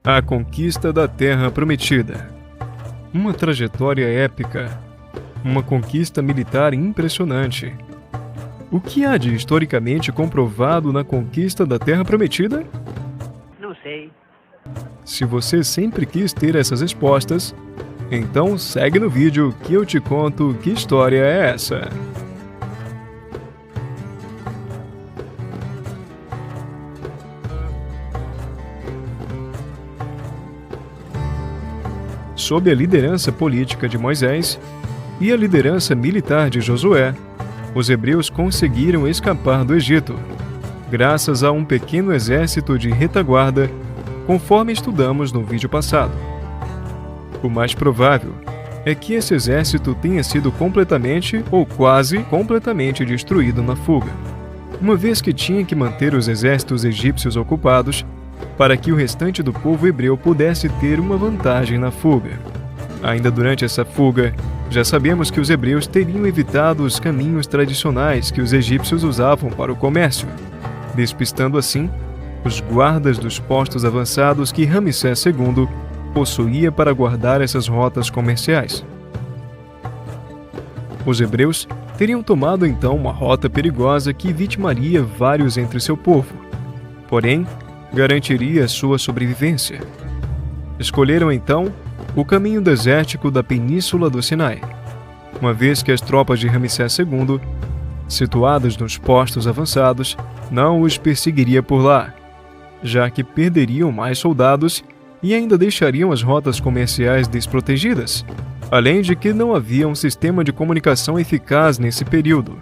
A conquista da Terra Prometida. Uma trajetória épica. Uma conquista militar impressionante. O que há de historicamente comprovado na conquista da Terra Prometida? Não sei. Se você sempre quis ter essas respostas, então segue no vídeo que eu te conto que história é essa. Sob a liderança política de Moisés e a liderança militar de Josué, os hebreus conseguiram escapar do Egito, graças a um pequeno exército de retaguarda, conforme estudamos no vídeo passado. O mais provável é que esse exército tenha sido completamente ou quase completamente destruído na fuga, uma vez que tinha que manter os exércitos egípcios ocupados para que o restante do povo hebreu pudesse ter uma vantagem na fuga. Ainda durante essa fuga, já sabemos que os hebreus teriam evitado os caminhos tradicionais que os egípcios usavam para o comércio, despistando assim os guardas dos postos avançados que Ramsés II possuía para guardar essas rotas comerciais. Os hebreus teriam tomado então uma rota perigosa que vitimaria vários entre seu povo, porém garantiria sua sobrevivência. Escolheram então o caminho desértico da Península do Sinai, uma vez que as tropas de Ramsés II, situadas nos postos avançados, não os perseguiria por lá, já que perderiam mais soldados e ainda deixariam as rotas comerciais desprotegidas, além de que não havia um sistema de comunicação eficaz nesse período.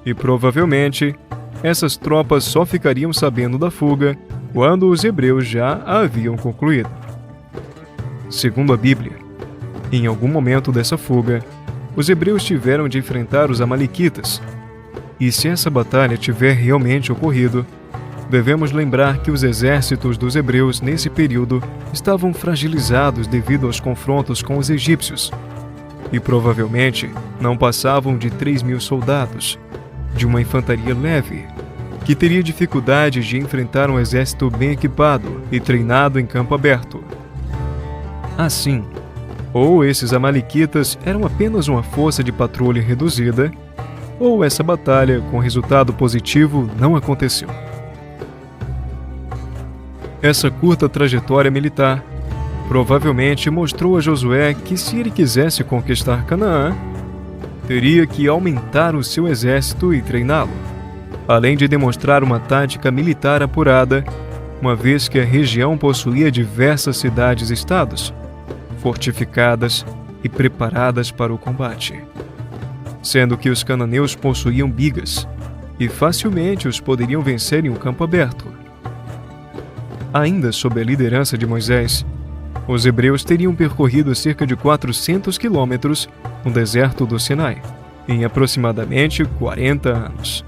E provavelmente, essas tropas só ficariam sabendo da fuga quando os hebreus já a haviam concluído. Segundo a Bíblia, em algum momento dessa fuga, os hebreus tiveram de enfrentar os amalequitas. E se essa batalha tiver realmente ocorrido, devemos lembrar que os exércitos dos hebreus nesse período estavam fragilizados devido aos confrontos com os egípcios, e provavelmente não passavam de 3.000 soldados, de uma infantaria leve, que teria dificuldade de enfrentar um exército bem equipado e treinado em campo aberto. Assim, ou esses amalequitas eram apenas uma força de patrulha reduzida, ou essa batalha com resultado positivo não aconteceu. Essa curta trajetória militar provavelmente mostrou a Josué que, se ele quisesse conquistar Canaã, teria que aumentar o seu exército e treiná-lo, além de demonstrar uma tática militar apurada, uma vez que a região possuía diversas cidades-estados, fortificadas e preparadas para o combate, sendo que os cananeus possuíam bigas e facilmente os poderiam vencer em um campo aberto. Ainda sob a liderança de Moisés, os hebreus teriam percorrido cerca de 400 quilômetros no deserto do Sinai, em aproximadamente 40 anos,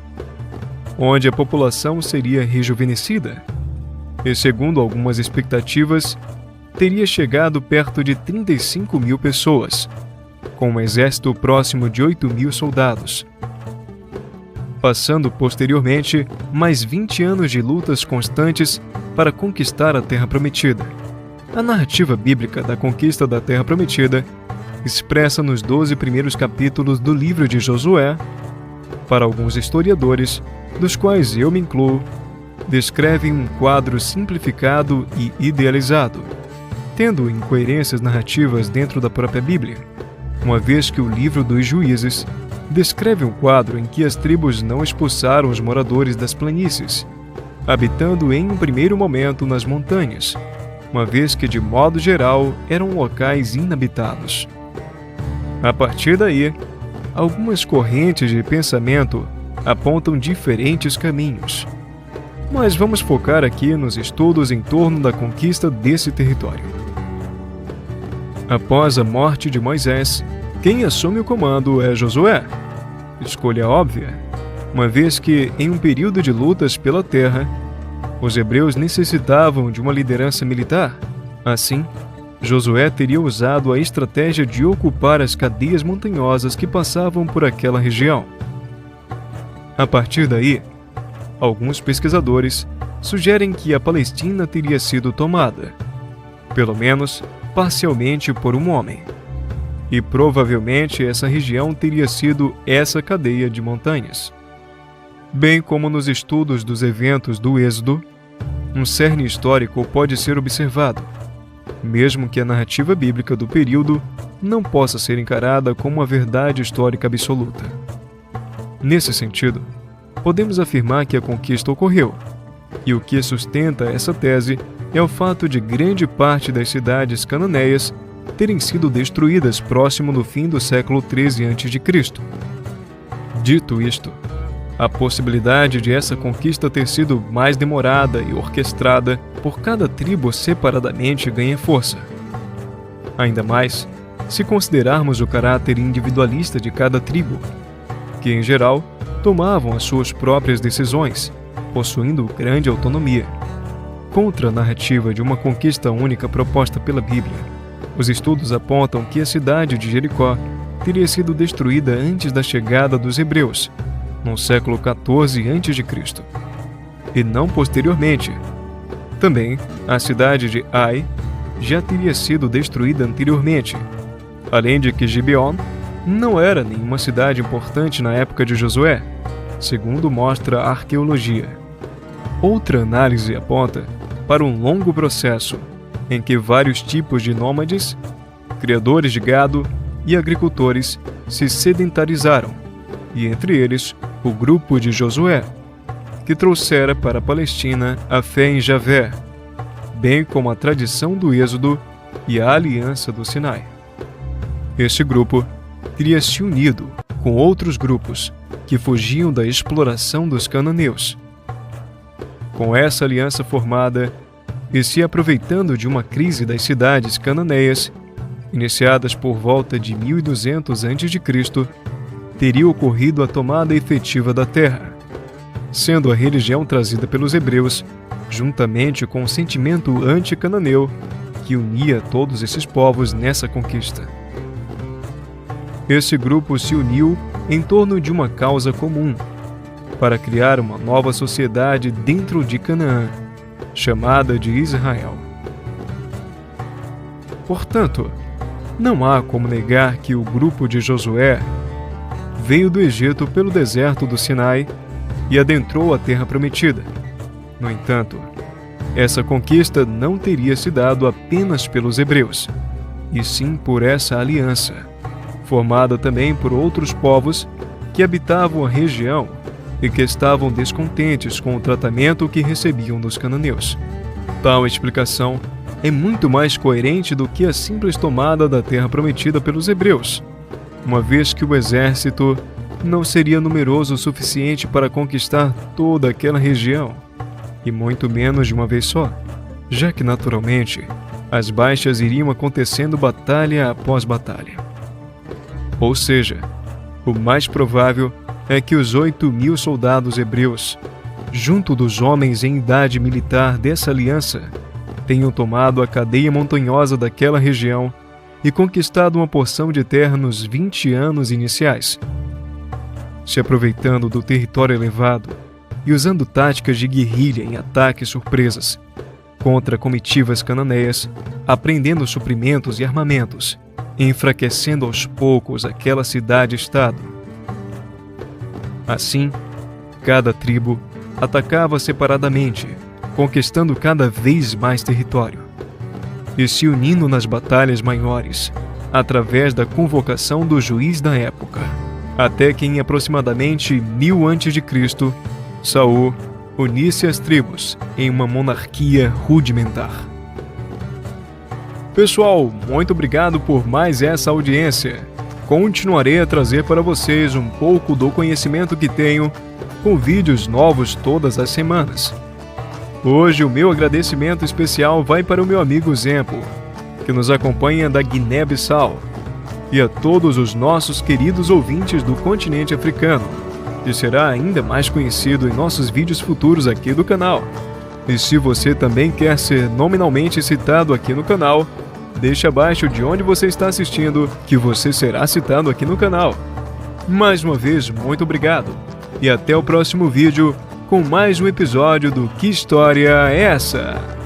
onde a população seria rejuvenescida e, segundo algumas expectativas, teria chegado perto de 35.000 pessoas, com um exército próximo de 8.000 soldados, passando posteriormente mais 20 anos de lutas constantes para conquistar a Terra Prometida. A narrativa bíblica da conquista da Terra Prometida, expressa nos 12 primeiros capítulos do livro de Josué, para alguns historiadores, dos quais eu me incluo, descrevem um quadro simplificado e idealizado, tendo incoerências narrativas dentro da própria Bíblia, uma vez que o livro dos Juízes descreve um quadro em que as tribos não expulsaram os moradores das planícies, habitando em um primeiro momento nas montanhas, uma vez que, de modo geral, eram locais inabitados. A partir daí, algumas correntes de pensamento apontam diferentes caminhos, mas vamos focar aqui nos estudos em torno da conquista desse território. Após a morte de Moisés, quem assume o comando é Josué. Escolha óbvia, uma vez que, em um período de lutas pela terra, os hebreus necessitavam de uma liderança militar. Assim, Josué teria usado a estratégia de ocupar as cadeias montanhosas que passavam por aquela região. A partir daí, alguns pesquisadores sugerem que a Palestina teria sido tomada, pelo menos parcialmente por um homem. E provavelmente essa região teria sido essa cadeia de montanhas. Bem como nos estudos dos eventos do Êxodo, um cerne histórico pode ser observado, mesmo que a narrativa bíblica do período não possa ser encarada como uma verdade histórica absoluta. Nesse sentido, podemos afirmar que a conquista ocorreu, e o que sustenta essa tese é o fato de grande parte das cidades cananeias terem sido destruídas próximo do fim do século XIII a.C. Dito isto, a possibilidade de essa conquista ter sido mais demorada e orquestrada por cada tribo separadamente ganha força. Ainda mais, se considerarmos o caráter individualista de cada tribo, que em geral tomavam as suas próprias decisões, possuindo grande autonomia. Contra a narrativa de uma conquista única proposta pela Bíblia, os estudos apontam que a cidade de Jericó teria sido destruída antes da chegada dos hebreus, no século XIV a.C., e não posteriormente. Também, a cidade de Ai já teria sido destruída anteriormente, além de que Gibeon não era nenhuma cidade importante na época de Josué, segundo mostra a arqueologia. Outra análise aponta para um longo processo em que vários tipos de nômades, criadores de gado e agricultores se sedentarizaram, e entre eles o grupo de Josué, que trouxera para a Palestina a fé em Javé, bem como a tradição do Êxodo e a aliança do Sinai. Este grupo teria se unido com outros grupos que fugiam da exploração dos cananeus. Com essa aliança formada e se aproveitando de uma crise das cidades cananeias, iniciadas por volta de 1200 a.C., teria ocorrido a tomada efetiva da terra, sendo a religião trazida pelos hebreus, juntamente com o sentimento anti-cananeu que unia todos esses povos nessa conquista. Esse grupo se uniu em torno de uma causa comum, para criar uma nova sociedade dentro de Canaã, chamada de Israel. Portanto, não há como negar que o grupo de Josué veio do Egito pelo deserto do Sinai e adentrou a Terra Prometida. No entanto, essa conquista não teria se dado apenas pelos hebreus, e sim por essa aliança, formada também por outros povos que habitavam a região e que estavam descontentes com o tratamento que recebiam dos cananeus. Tal explicação é muito mais coerente do que a simples tomada da Terra Prometida pelos hebreus, uma vez que o exército não seria numeroso o suficiente para conquistar toda aquela região, e muito menos de uma vez só, já que naturalmente as baixas iriam acontecendo batalha após batalha. Ou seja, o mais provável é que os 8.000 soldados hebreus, junto dos homens em idade militar dessa aliança, tenham tomado a cadeia montanhosa daquela região e conquistado uma porção de terra nos 20 anos iniciais. Se aproveitando do território elevado e usando táticas de guerrilha em ataques surpresas contra comitivas cananeias, apreendendo suprimentos e armamentos, e enfraquecendo aos poucos aquela cidade-estado. Assim, cada tribo atacava separadamente, conquistando cada vez mais território e se unindo nas batalhas maiores, através da convocação do juiz da época, até que em aproximadamente 1000 a.C., Saul unisse as tribos em uma monarquia rudimentar. Pessoal, muito obrigado por mais essa audiência. Continuarei a trazer para vocês um pouco do conhecimento que tenho, com vídeos novos todas as semanas. Hoje o meu agradecimento especial vai para o meu amigo Zempo, que nos acompanha da Guiné-Bissau, e a todos os nossos queridos ouvintes do continente africano, que será ainda mais conhecido em nossos vídeos futuros aqui do canal. E se você também quer ser nominalmente citado aqui no canal, deixe abaixo de onde você está assistindo, que você será citado aqui no canal. Mais uma vez, muito obrigado, e até o próximo vídeo com mais um episódio do Que História é Essa?